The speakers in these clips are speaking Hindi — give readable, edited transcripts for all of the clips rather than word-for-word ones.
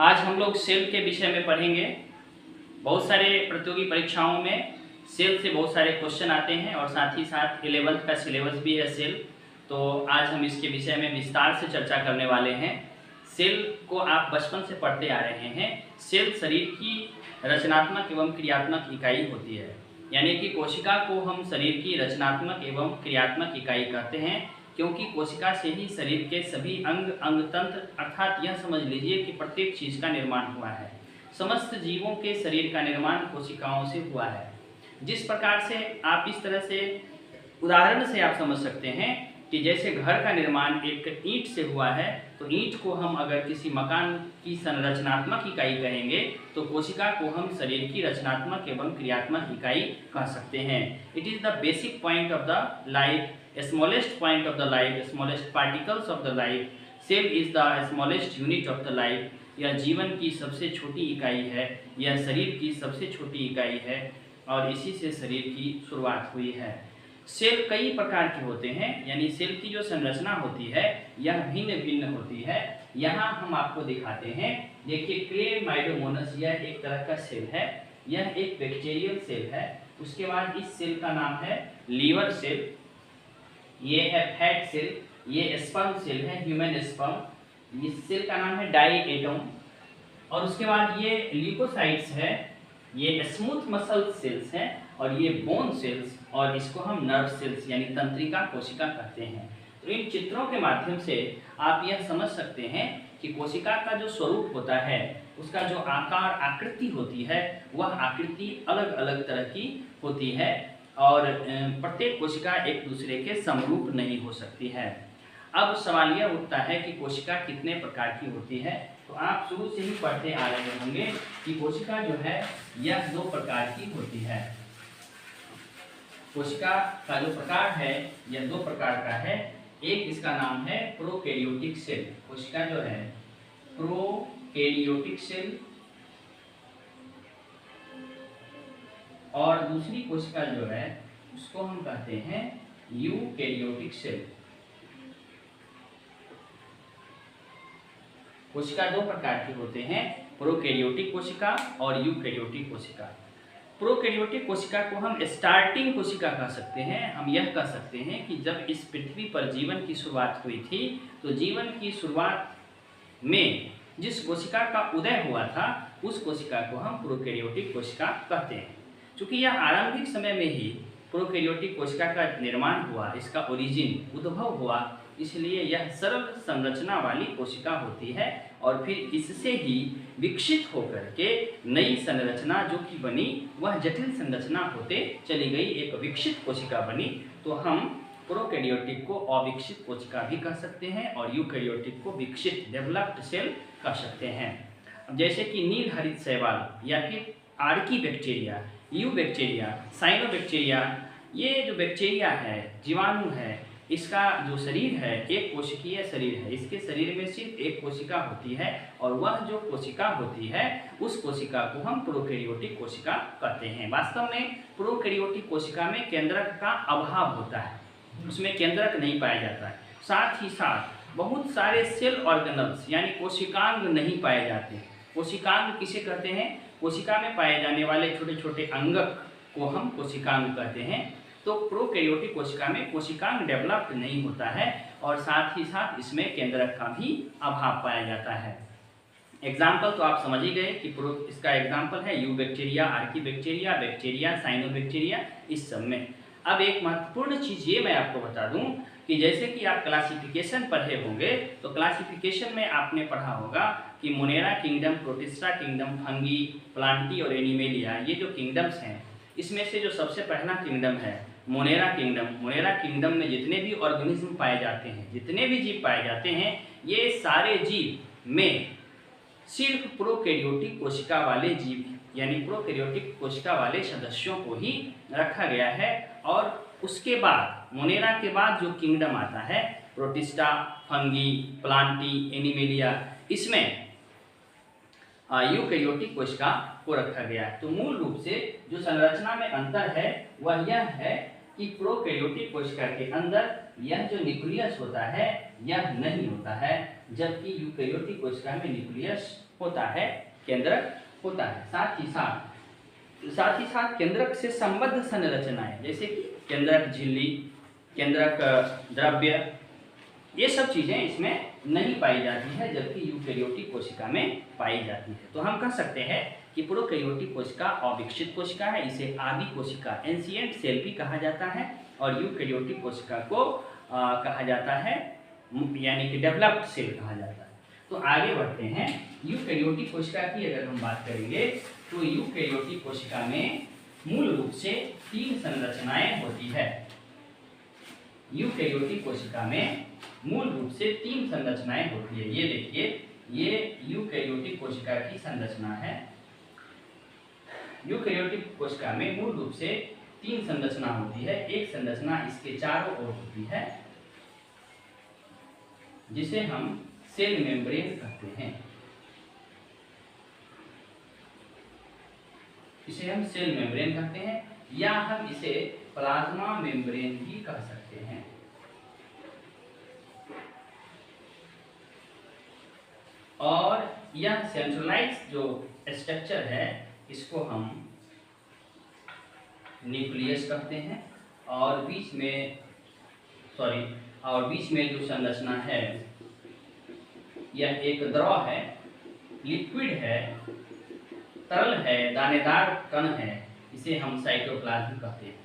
आज हम लोग सेल के विषय में पढ़ेंगे। बहुत सारे प्रतियोगी परीक्षाओं में सेल से बहुत सारे क्वेश्चन आते हैं और साथ ही साथ 11th का सिलेबस भी है सेल। तो आज हम इसके विषय में विस्तार से चर्चा करने वाले हैं। सेल को आप बचपन से पढ़ते आ रहे हैं। सेल शरीर की रचनात्मक एवं क्रियात्मक इकाई होती है, यानी कि कोशिका को हम शरीर की रचनात्मक एवं क्रियात्मक इकाई कहते हैं, क्योंकि कोशिका से ही शरीर के सभी अंग तंत्र अर्थात यह समझ लीजिए कि प्रत्येक चीज़ का निर्माण हुआ है। समस्त जीवों के शरीर का निर्माण कोशिकाओं से हुआ है। जिस प्रकार से आप इस तरह से उदाहरण से आप समझ सकते हैं कि जैसे घर का निर्माण एक ईंट से हुआ है, तो ईंट को हम अगर किसी मकान की संरचनात्मक इकाई कहेंगे तो कोशिका को हम शरीर की रचनात्मक एवं क्रियात्मक इकाई कह सकते हैं। It is the basic point of the life, smallest point of the life, smallest particles of the life. Cell is the smallest unit of the life. यह जीवन की सबसे छोटी इकाई है, यह शरीर की सबसे छोटी इकाई है और इसी से शरीर की शुरुआत हुई है। सेल कई प्रकार के होते हैं, यानी सेल की जो संरचना होती है यह भिन्न भिन्न होती है। यहाँ हम आपको दिखाते हैं। देखिए, क्लेमाइडोमोनास यह एक तरह का सेल है, यह एक बैक्टीरियल सेल है। उसके बाद इस सेल का नाम है लीवर सेल, ये है फैट सेल, ये स्पर्म सेल है, ह्यूमन स्पर्म। इस सेल का नाम है डाई एटम। और उसके बाद ये ल्यूकोसाइट्स है, ये स्मूथ मसल सेल्स हैं और ये बोन सेल्स, और इसको हम नर्व सेल्स यानी तंत्रिका कोशिका कहते हैं। तो इन चित्रों के माध्यम से आप यह समझ सकते हैं कि कोशिका का जो स्वरूप होता है, उसका जो आकार आकृति होती है, वह आकृति अलग अलग तरह की होती है और प्रत्येक कोशिका एक दूसरे के समरूप नहीं हो सकती है। अब सवाल यह उठता है कि कोशिका कितने प्रकार की होती है। तो आप शुरू से ही पढ़ते आ रहे होंगे कि कोशिका जो है यह दो प्रकार की होती है। कोशिका का जो प्रकार है यह दो प्रकार का है। एक इसका नाम है प्रोकैरियोटिक सेल, कोशिका जो है प्रोकैरियोटिक सेल, और दूसरी कोशिका जो है उसको हम कहते हैं यूकैरियोटिक सेल। कोशिका दो प्रकार के होते हैं, प्रोकैरियोटिक कोशिका और यूकैरियोटिक कोशिका। प्रोकैरियोटिक कोशिका को हम स्टार्टिंग कोशिका कह सकते हैं। हम यह कह सकते हैं कि जब इस पृथ्वी पर जीवन की शुरुआत हुई थी, तो जीवन की शुरुआत में जिस कोशिका का उदय हुआ था उस कोशिका को हम प्रोकैरियोटिक कोशिका कहते हैं। चूँकि यह आरंभिक समय में ही प्रोकैरियोटिक कोशिका का निर्माण हुआ, इसका ओरिजिन उद्भव हुआ, इसलिए यह सरल संरचना वाली कोशिका होती है और फिर इससे ही विकसित होकर के नई संरचना जो कि बनी वह जटिल संरचना होते चली गई, एक विकसित कोशिका बनी। तो हम प्रोकैरियोटिक को अविकसित कोशिका भी कह सकते हैं और यूकैरियोटिक को विकसित डेवलप्ड सेल कह सकते हैं। अब जैसे कि नील हरित शैवाल या फिर Archie bacteria, you bacteria, cyanobacteria, ये जो बैक्टीरिया है, जीवाणु है, इसका जो शरीर है एक कोशिकीय शरीर है। इसके शरीर में सिर्फ एक कोशिका होती है और वह जो कोशिका होती है उस कोशिका को हम प्रोकैरियोटिक कोशिका कहते हैं। वास्तव में प्रोकैरियोटिक कोशिका में केंद्रक का अभाव होता है, उसमें केंद्रक नहीं पाया जाता है। साथ ही साथ बहुत सारे सेल ऑर्गेनल्स यानी कोशिकांग नहीं पाए जाते। कोशिकांग किसे कहते हैं? कोशिका में पाए जाने वाले छोटे छोटे अंगक को हम कोशिकांग कहते हैं। तो प्रोकैरियोटिक कोशिका में कोशिकांग डेवलप्ड नहीं होता है और साथ ही साथ इसमें केंद्रक का भी अभाव पाया जाता है। एग्जाम्पल तो आप समझ ही गए कि इसका एग्जाम्पल है you bacteria, Archie bacteria, bacteria, cyanobacteria, इस सब में। अब एक महत्वपूर्ण चीज़ ये मैं आपको बता दूं कि जैसे कि आप क्लासिफिकेशन पढ़े होंगे, तो क्लासिफिकेशन में आपने पढ़ा होगा कि Monera kingdom, protista kingdom, fungi, Plantae और एनिमेलिया, ये जो किंगडम्स हैं इसमें से जो सबसे पहला किंगडम है मोनेरा किंगडम। मोनेरा किंगडम में जितने भी ऑर्गेनिज्म पाए जाते हैं, जितने भी जीव पाए जाते हैं, ये सारे जीव में सिर्फ प्रोकैरियोटिक कोशिका वाले जीव यानी प्रोकैरियोटिक कोशिका वाले सदस्यों को ही रखा गया है। और उसके बाद मोनेरा के बाद जो किंगडम आता है प्रोटिस्टा, फंगी, प्लांटी, एनिमेलिया, इसमें यूकैरियोटिक कोशिका को रखा गया है। तो मूल रूप से जो संरचना में अंतर है वह यह है कि प्रोकैरियोटिक कोशिका के अंदर यह जो न्यूक्लियस होता है यह नहीं होता है, जबकि यूकेरियोटिक कोशिका में न्यूक्लियस होता है, केंद्रक होता है। साथ ही साथ केंद्रक से संबद्ध संरचनाएं जैसे कि केंद्रक झिल्ली, केंद्रक द्रव्य, ये सब चीजें इसमें नहीं पाई जाती है, जबकि यूकेरियोटिक कोशिका में पाई जाती है। तो हम कह सकते हैं कि प्रोकैरियोटिक कोशिका अविकसित कोशिका है, इसे आदि कोशिका एंशिएंट सेल भी कहा जाता है, और यूकेरियोटिक कोशिका को कहा जाता है यानी कि डेवलप्ड सेल कहा जाता है। तो आगे बढ़ते हैं। यूकेरियोटिक कोशिका की अगर हम बात करेंगे तो यूकेरियोटिक कोशिका में मूल रूप से 3 संरचनाएं होती है। यूकेरियोटिक कोशिका में मूल रूप से 3 संरचनाएं होती है। ये देखिए, ये यूकेरियोटिक कोशिका की संरचना है। यूकेरियोटिक कोशिका में मूल रूप से 3 संरचना होती है। एक संरचना इसके चारों ओर होती है, जिसे हम सेल मेम्ब्रेन कहते हैं। इसे हम सेल मेम्ब्रेन कहते हैं, या हम इसे प्लाज्मा मेम्ब्रेन भी कह सकते हैं। और यह सेंट्रलाइज्ड जो स्ट्रक्चर है इसको हम न्यूक्लियस कहते हैं, और बीच में जो संरचना है यह एक द्रव है, लिक्विड है, तरल है, दानेदार कण है, इसे हम साइटोप्लाज्म कहते हैं।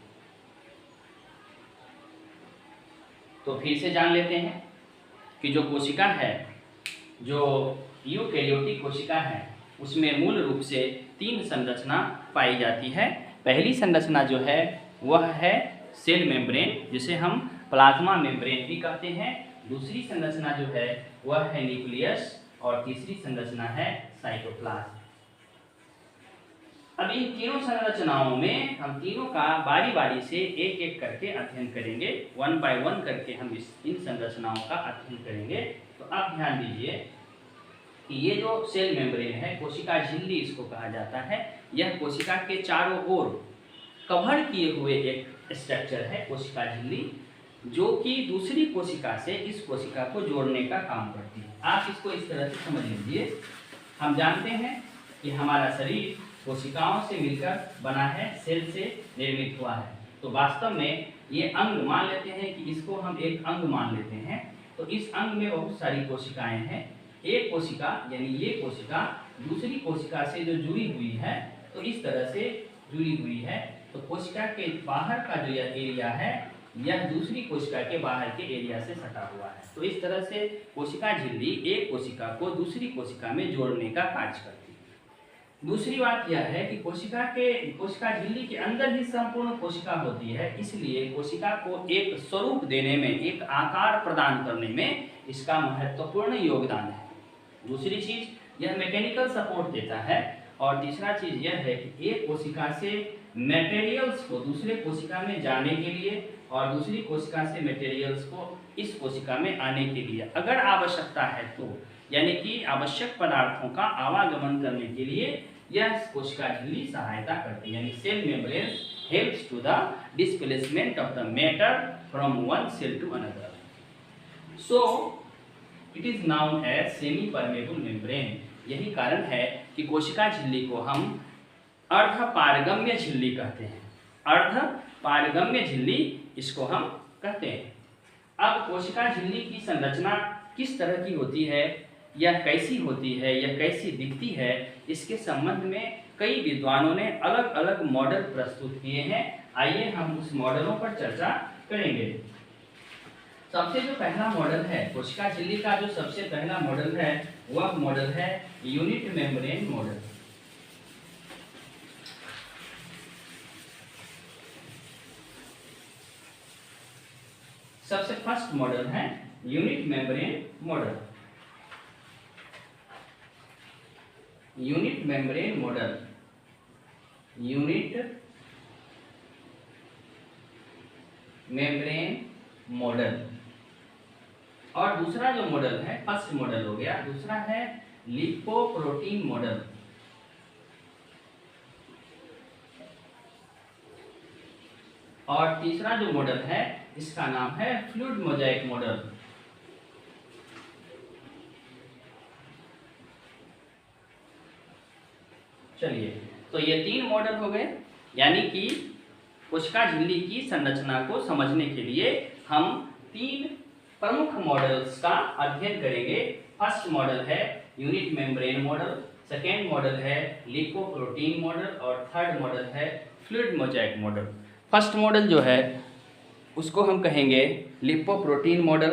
तो फिर से जान लेते हैं कि जो कोशिका है, जो यूकेरियोटिक कोशिका है, उसमें मूल रूप से 3 संरचना पाई जाती है। पहली संरचना जो है वह है सेल मेम्ब्रेन, जिसे हम प्लाज्मा मेम्ब्रेन भी कहते हैं। दूसरी संरचना जो है वह है न्यूक्लियस, और तीसरी संरचना है साइटोप्लाज्म। अब इन तीनों संरचनाओं में हम तीनों का बारी बारी से एक एक करके अध्ययन करेंगे, 1 बाय 1 करके हम इन संरचनाओं का अध्ययन करेंगे। तो आप ध्यान दीजिए कि ये जो सेल मेम्ब्रेन है, कोशिका झिल्ली इसको कहा जाता है, यह कोशिका के चारों ओर कवर किए हुए एक स्ट्रक्चर है कोशिका झिल्ली, जो कि दूसरी कोशिका से इस कोशिका को जोड़ने का काम करती है। आप इसको इस तरह से समझ लीजिए। हम जानते हैं कि हमारा शरीर कोशिकाओं से मिलकर बना है, सेल से निर्मित हुआ है। तो वास्तव में ये अंग मान लेते हैं कि इसको हम एक अंग मान लेते हैं। तो इस अंग में बहुत सारी कोशिकाएं हैं। एक कोशिका यानी ये कोशिका दूसरी कोशिका से जो जुड़ी हुई है, तो इस तरह से जुड़ी हुई है। तो कोशिका के बाहर का जो यह एरिया है, यह दूसरी कोशिका के बाहर के एरिया से सटा हुआ है। तो इस तरह से कोशिका झिल्ली एक कोशिका को दूसरी कोशिका में जोड़ने का कार्य करती है। दूसरी बात यह है कि कोशिका झिल्ली के अंदर ही संपूर्ण कोशिका होती है, इसलिए कोशिका को एक स्वरूप देने में, एक आकार प्रदान करने में इसका महत्वपूर्ण योगदान है। दूसरी चीज यह मैकेनिकल सपोर्ट देता है, और तीसरा चीज यह है कि एक कोशिका से मटेरियल्स को दूसरे कोशिका में जाने के लिए और दूसरी कोशिका से मटेरियल्स को इस कोशिका में आने के लिए अगर आवश्यकता है तो, यानी कि आवश्यक पदार्थों का आवागमन करने के लिए यह कोशिका झिल्ली सहायता करती है। यानी cell membrane helps to the displacement of the matter from one cell to another, so it is known as semi permeable membrane. यही कारण है कि कोशिका झिल्ली को हम अर्ध पारगम्य झिल्ली कहते हैं। अर्ध पारगम्य झिल्ली इसको हम कहते हैं। अब कोशिका झिल्ली की संरचना किस तरह की होती है, यह कैसी होती है, यह कैसी दिखती है, इसके संबंध में कई विद्वानों ने अलग अलग मॉडल प्रस्तुत किए हैं। आइए हम उस मॉडलों पर चर्चा करेंगे। सबसे जो पहला मॉडल है कोशिका झिल्ली का, जो सबसे पहला मॉडल है वह मॉडल है यूनिट मेम्ब्रेन मॉडल। सबसे फर्स्ट मॉडल है unit membrane model. Unit membrane model, unit membrane model. और दूसरा जो मॉडल है, फर्स्ट मॉडल हो गया, दूसरा है लिपोप्रोटीन मॉडल। और तीसरा जो मॉडल है इसका नाम है फ्लूइड मोजाइक मॉडल। चलिए, तो ये 3 मॉडल हो गए, यानी कि कोशिका झिल्ली की संरचना को समझने के लिए हम 3 प्रमुख मॉडल्स का अध्ययन करेंगे। फर्स्ट मॉडल है unit membrane model, second model है लिपोप्रोटीन मॉडल और थर्ड मॉडल है fluid Mosaic model. First model जो है उसको हम कहेंगे लिपोप्रोटीन मॉडल।